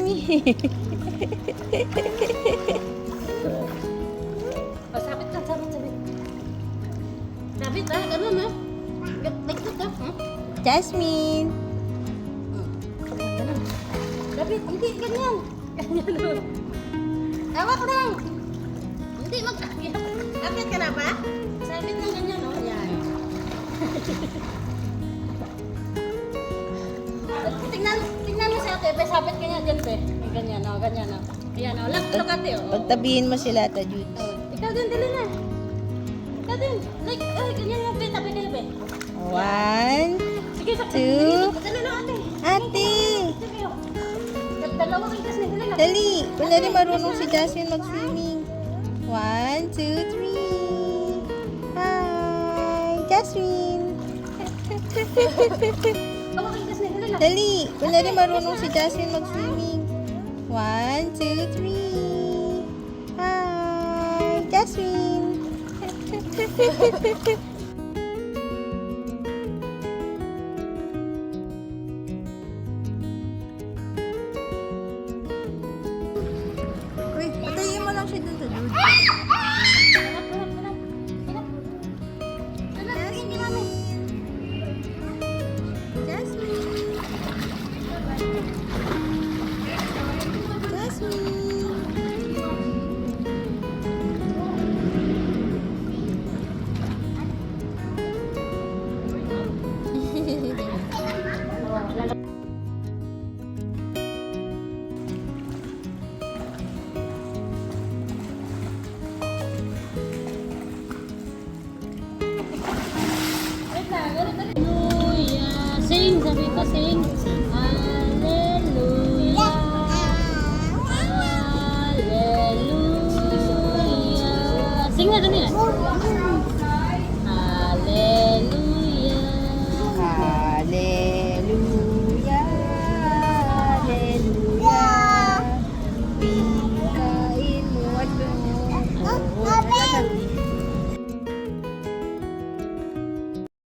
Sabit lang, sabit. Sabit ah, ganun ah. Baikot ah. Jasmine. Ganun. Sabit, hindi, ganyan. Ganyan oh. Hawak lang. Hindi, mag-akit. Akit ka na ba? Sabit lang ganyan oh. Yan. Tingnan mo si ate, be, sabit ka niya dyan, be. Ganyan oh, ganyan oh. Ayan oh, look ate oh. Pagtabihin mo sila, Ate Jude. Oh, ikaw din, dali na. Ikaw din. Like, ay, ganyan mo, be. Tabi kayo, be. 1, Sige, sa Two. dali lang, ate. Ate! Sige, oh. Dalawa kayo kasi, dali lang. Dali! Kunwari marunong si Jasmine mag-swimming. 1, 2, 3. Hi! Jasmine! Dalawa kayo kasi, dali lang. Dali! Kunwari marunong si Jasmine mag-swimming. 1, 2, 3. Hi! Jasmine! Uy, patayin mo lang siya dun sa Jude. Harap, harap, harap. Harap. Harap, hindi, mami. Jasmine! Jasmine! Hallelujah. Sing, sabi ko, sing. Hallelujah. Hallelujah. Sing na, dali na.